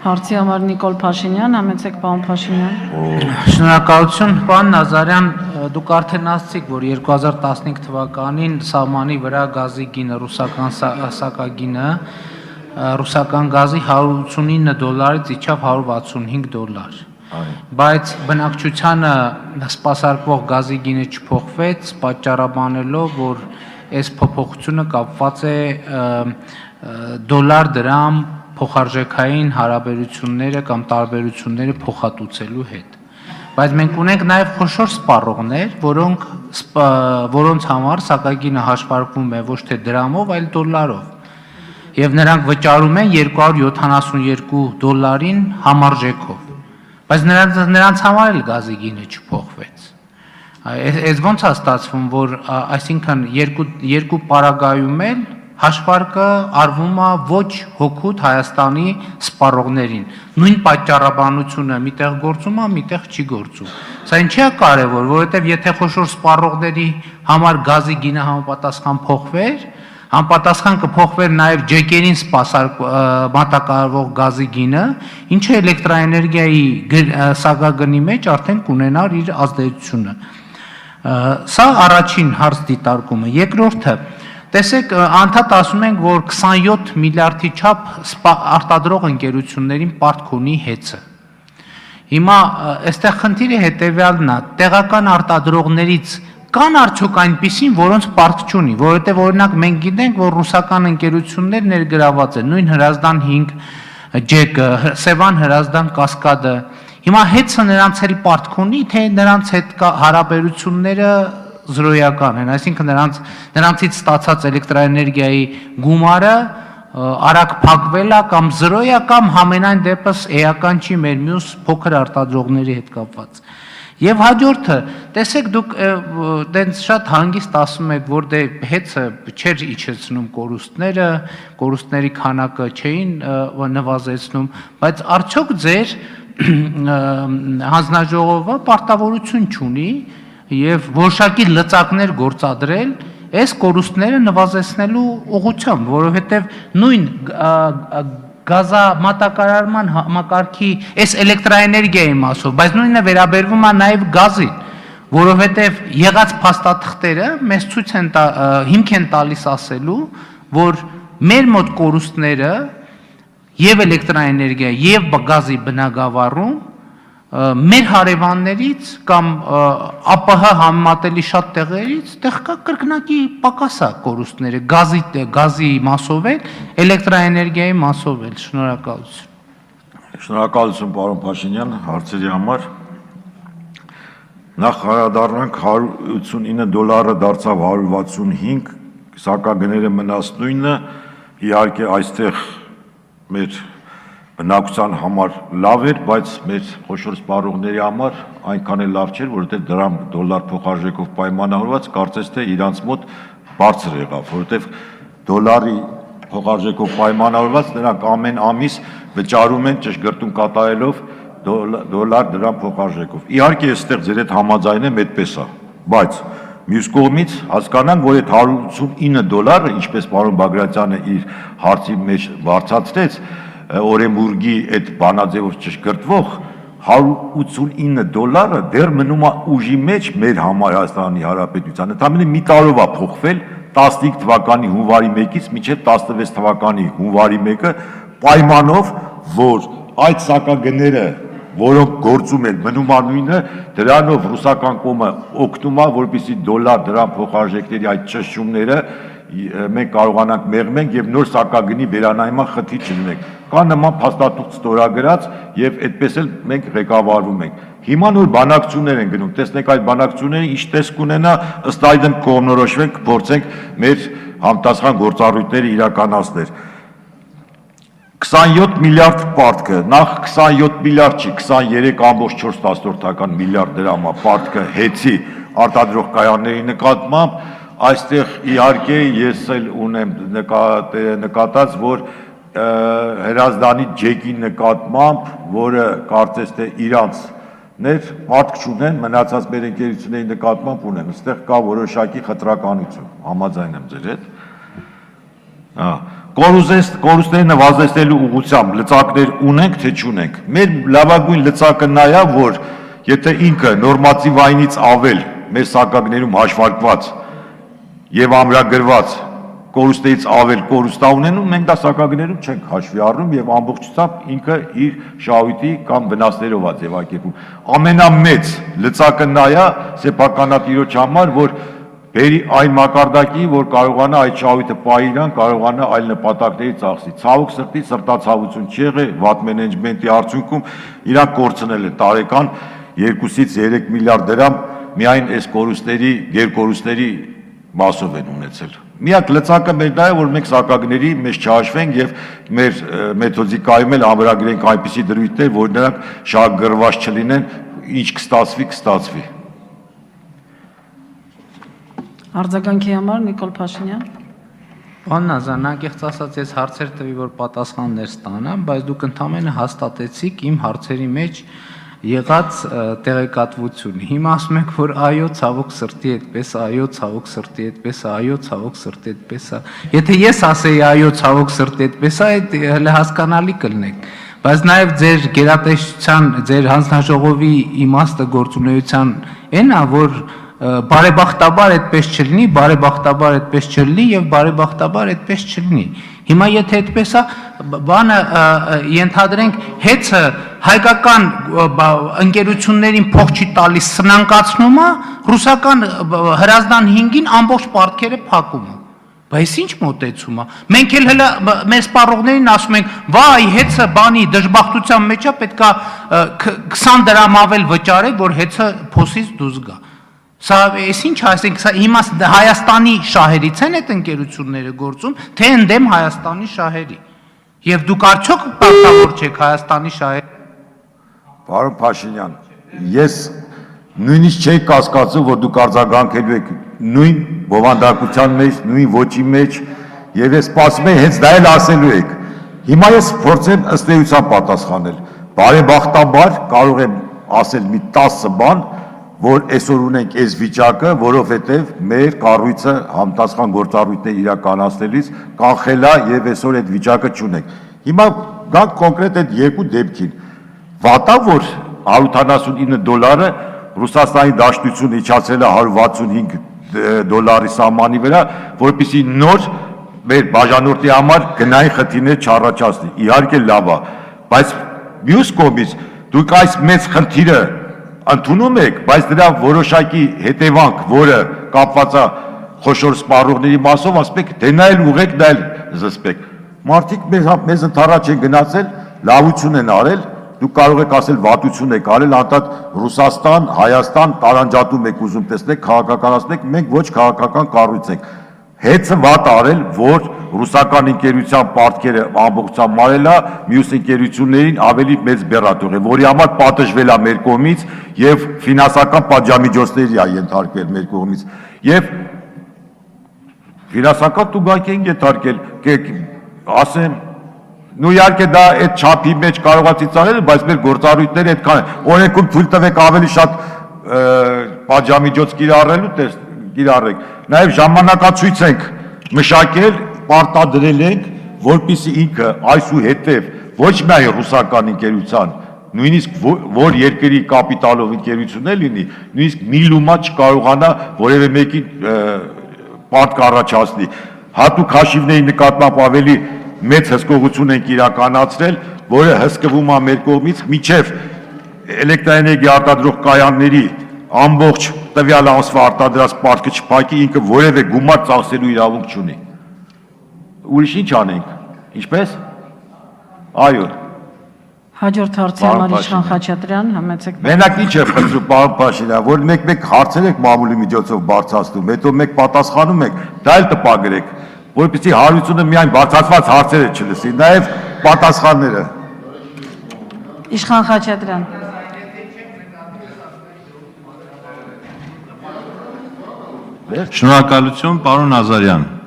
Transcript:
Հարցի համար Նիկոլ Փաշինյան, համեցեք պարոն Փաշինյան։ Շնորհակալություն, պարոն Նազարյան, դուք արդեն ասացիք, որ 2015 թվականին սահմանի վրա գազի գինը, ռուսական սակագինը, ռուսական գազի $189-ից իջավ $165, բայց բնակչությանը սպասարկվող գազի գինը չփոխվեց, պատճառաբանելով, որ այս փոփոխությունը կապված է դոլար-դրամ փոխարժեքային հարաբերությունները կամ տարբերությունները փոխհատուցելու հետ։ Բայց մենք ունենք նաև խոշոր սպառողներ, որոնց համար սակագինը հաշվարկվում է ոչ թե դրամով, այլ դոլարով։ Եվ նրանք վճարում են $272 համարժեքով։ Բայց նրանց համար էլ գազի գինը չփոխվեց։ Այս ոնց է ստացվում, որ այսինքն երկու պարագայում էլ հաշվարկը արվում է ոչ հօգուտ Հայաստանի սպառողներին։ Նույն պատճառաբանությունը միտեղ գործում է, միտեղ չի գործում։ Սա ինչի է կարևոր, որովհետև եթե խոշոր սպառողների համար գազի գինը համապատասխան փոխվեր, համապատասխան կփոխվեր նաև ջեկերին մատակարարվող գազի գինը, ինչը էլեկտրաէներգիայի սակագնի մեջ արդեն կունենար իր ազդեցությունը։ Սա առաջին հարց դիտարկումը։ Երկրորդը, տեսեք, անդադ ասում ենք, որ 27 միլիարդի չափ արտադրող ընկերություններին պարտք ունի հեծը։ Հիմա այստեղ խնդիրը հետևյալն է, տեղական արտադրողներից կան արդյոք այնպիսին, որոնց պարտք չունի, որովհետև օրինակ մենք գիտենք, որ ռուսական ընկերություններ ներգրաված են, նույն Հրազդան 5 ջեկը, Սևան Հրազդան կասկադը։ Հիմա հեծը նրանց էլ պարտք ունի, թե նրանց հետ հարաբերությունները զրոյական են, այսինքն նրանցից ստացած էլեկտրաէներգիայի գումարը արագ փակվել է կամ զրոյ է կամ համենայն դեպս էական չի մեր մյուս փոքր արտադրողների հետ կապված։ Եվ հաջորդը, տեսեք դուք դենց շատ հանգիստ ասում եք, որ դե հեծը չէր իջեցնում կորուստների քանակը չէին նվազեցնում, բայց արդյոք ձեր հանձնաժողովը պարտավորություն չունի եւ որոշակի լծակներ գործադրել այս կորուստները նվազեցնելու ուղղությամբ, որովհետեւ նույն գազամատակարարման համակարգի այս էլեկտրաէներգիայի մասով, բայց նույնը վերաբերվում է նաև գազին, որովհետև եղած փաստաթղթերը մեզ ցույց են հիմք են տալիս ասելու, որ մեր մոտ կորուստները եւ էլեկտրաէներգիա եւ գազի բնագավառում մեր հարևաններից կամ ԱՊՀ համեմատելի շատ տեղերից տեղ կա կրկնակի պակասա կորուստները գազի մասով էլ, էլեկտրաէներգիայի մասով էլ։ Շնորհակալություն։ Շնորհակալություն պարոն Փաշինյան հարցերի համար։ Նախ հարադառնանք $189 դարձավ 165, սակագները մնաց նույնը, իհարկե այստեղ մեր բնակության համար լավ էր, բայց մեր խոշոր սպառողների համար այնքան էլ լավ չէր, որովհետև դրամ դոլար փոխարժեքով պայմանավորված կարծես թե իրանց մոտ բարձր եղավ, որովհետև դոլարի փոխարժեքով պայմանավորված նրանք ամեն ամիս վճարում են ճշգրտում կատարելով դոլար դրամ փոխարժեքով։ Իհարկե այստեղ ձեր հետ համաձայն եմ, այդպես է, բայց մյուս կողմից հասկանանք, որ այդ $189, ինչպես պարոն Բագրատյանը իր հարցի մեջ բարձրացրեց, Օրենբուրգի այդ բանաձևով ճշգրտվող $189 դեռ մնում է ուժի մեջ մեր համար Հայաստանի Հանրապետության, ընդամենը մի տարով է փոխվել 15 թվականի հունվարի 1-ից մինչև 16 թվականի հունվարի 1-ը պայմանով, որ այդ սակագները, որոնք գործում են, մնում է նույնը, դրանով ռուսական կողմը օգնում է, որպեսզի դոլար դրամ փոխարժեքների այդ ճշտումները մենք կարողանանք մեղմենք եւ նոր սակագնի վերանայման խնդիր չունենք։ Կա նման փաստաթուղթ ստորագրած եւ այդպես էլ մենք ղեկավարվում ենք։ Հիմա նոր բանակցություններ են գնում, տեսնենք այդ բանակցությունները ինչ տեսք ունենա, ըստ այդմ կողմնորոշվենք, փորձենք մեր համտասխան գործառույթները իրականացնել։ 27 միլիարդ պարտքը, նախ 27 միլիարդ չի, 23.4 միլիարդ դրամ է պարտքը հեծի արտադրող կայանների նկատմամբ, այստեղ իհարկե ես էլ ունեմ նկատած, որ Հրազդանի ջեկի նկատմամբ, որը կարծես թե իրանցներ պարտք չունեն, մնացած մեր ընկերությունների նկատմամբ ունեն, այստեղ կա որոշակի խտրականություն, համաձայն եմ ձեր հետ։ կորուստները նվազեցնելու ուղղությամբ լծակներ ունենք, թե չունենք։ Մեր լավագույն լծակը նա է, որ եթե ինքը նորմատիվայինից ավել մեր սակագներում հաշվարկված եւ ամրագրված կորուստից ավել կորուստա ունենում, մենք դա սակագներում չենք հաշվի առնում եւ ամբողջությամբ ինքը իր շահույթի կամ վնասներով է ձևակերպում։ Ամենամեծ լծակը նա է սեփականատիրոջ համար, որ բերի այն մակարդակի, որ կարողանա այդ շահույթը պահի իրան, կարողանա այլ նպատակների ծախսի։ Ցավոք սրտի սրտացավություն չի եղել վատ մենեջմենտի արդյունքում իրանք կորցնել են տարեկան 2-ից 3 միլիարդ դրամ միայն այս կորուստների, գերկորուստների մասով են ունեցել։ Միակ լծակը մեր դա է, որ մենք սակագների մեջ չհաշվենք եւ մեր մեթոդիկայում էլ ամրագրենք այնպիսի դրույթներ, որ նրանք շահագրված չլինեն, ինչ կստացվի։ Արձագանքի համար Նիկոլ Փաշինյան։ Պարոն Նազարյան, անկեղծ ասած ես հարցեր տվի, որ պատասխաններ ստանամ, բայց դուք ընդհանրապես հաստատեցիք իմ հարցերի մեջ եղած տեղեկատվությունը։ Հիմա ասում եք, որ այո, ցավոք սրտի այդպես, այո, ցավոք սրտի այդպես, այո, ցավոք սրտի այդպես է։ Եթե ես ասեի այո, ցավոք սրտի այդպես է, այդ հələ հասկանալի կլինեք։ Բայց նաև ձեր գերատեսչության, ձեր հանձնաժողովի իմաստը գործունեության այն է, որ բարեբախտաբար այդպես չլինի, բարեբախտաբար այդպես չլինի եւ բարեբախտաբար այդպես չլինի։ Հիմա եթե այդպես է, բանը ենթադրենք հեծը հայկական ընկերություններին փող չի տալիս սնանկացնում է, ռուսական հրազդան 5-ին ամբողջ պարտքերը փակում է։ Բայց ինչ մոտեցում է։ Մենք էլ հələ մեր սպառողներին ասում ենք, վայ, հեծը բանի դժբախտության մեջ է, պետքա 20 դրամ ավել վճարեք, որ հեծը փոսից դուրս գա։ Սա էս ինչ ասենք, սա հիմա Հայաստանի շահերից են այդ ընկերությունները գործում, թե ընդդեմ Հայաստանի շահերի։ Եվ դուք արդյոք պարտավոր չեք Հայաստանի շահերի։ Պարոն Փաշինյան, ես նույնիսկ չէի կասկածում, որ դուք արձագանքելու եք նույն բովանդակության մեջ, նույն ոճի մեջ, եւ ես սպասում եմ հենց դա էլ ասելու եք։ Հիմա ես փորձեմ ըստ էության պատասխանել։ Բարեբախտաբար կարող եմ ասել մի 10 բան, որ այսօր ունենք այս վիճակը, որովհետև մեր կառույցը համտասխան գործառույթներ իրականացնելիս կանխել է եւ այսօր այդ վիճակը չունենք։ Հիմա գանք կոնկրետ այդ երկու դեպքին։ Վատա որ $179 Ռուսաստանի Դաշնությունը իջացել է $165 սահմանի վրա, որպեսզի նոր մեր բաժանորդի համար գնային խնդիրներ չառաջացնի։ Իհարկե լավ է, բայց մյուս կողմից դուք այս մեծ խնդիրը ընդունում եք, բայց դրա որոշակի հետևանք, որը կապված է խոշոր սպառողների մասով, ասում եք, դե նա էլ ուղեք, դա էլ զսպեք։ Մարդիկ մեզ ընդառաջ են գնացել, լավություն են արել, դուք կարող եք ասել վատություն եք արել, անդադ Ռուսաստան, Հայաստան տարանջատում եք ուզում տեսնեք, քաղաքականացնեք, մենք ոչ քաղաքական կառույց ենք։ Հեծը վատ արել, որ ռուսական ընկերության պարտքերը ամբողջությամբ մարել է, մյուս ընկերություններին ավելի մեծ բեռատող է, որի համար պատժվել է մեր կողմից եւ ֆինանսական պատժամիջոցների է ենթարկվել մեր կողմից։ Եվ ֆինանսական տուգանք են ենթարկել, ասեմ, նու իհարկե դա այդ չափի մեջ կարող է ծիծաղել, բայց մեր գործառույթները այդքան են։ Օրենքում թույլ տվեք ավելի շատ պատժամիջոց կիրառեք։ Նաև ժամանակացույց ենք մշակել, պարտադրել ենք, որպեսզի ինքը այսուհետև ոչ միայն ռուսական ընկերության, նույնիսկ որ երկրի կապիտալով ընկերություն է լինի, նույնիսկ մի լումա չկարողանա որևէ մեկի պարտք առաջացնի։ Հատուկ հաշիվների նկատմամբ ավելի մեծ հսկողություն ենք իրականացրել, որը հսկվում է մեր կողմից միջև էլեկտրաէներգիա արտադրող կայանների ամբողջ տվյալ ամսվա արտադրած պարտքը չփակի, ինքը որևէ գումար ծախսելու իրավունք չունի։ Ուրիշ ինչ անենք։ Ինչպես։ Այո։ Հաջորդ հարցի համար Իշխան Խաչատրյան, համեցեք։ Մենակ ինչ է խնդրում, պարոն Փաշինյան, որ մեկ հարցեր եք մամուլի միջոցով բարձրացնում, հետո մեկ պատասխանում եք, դա էլ տպագրեք, որպեսզի հարությունը միայն բարձրացված հարցերը չլսի, նաև պատասխանները։ Իշխան Խաչատրյան։ Շնորհակալություն, պարոն Նազարյան։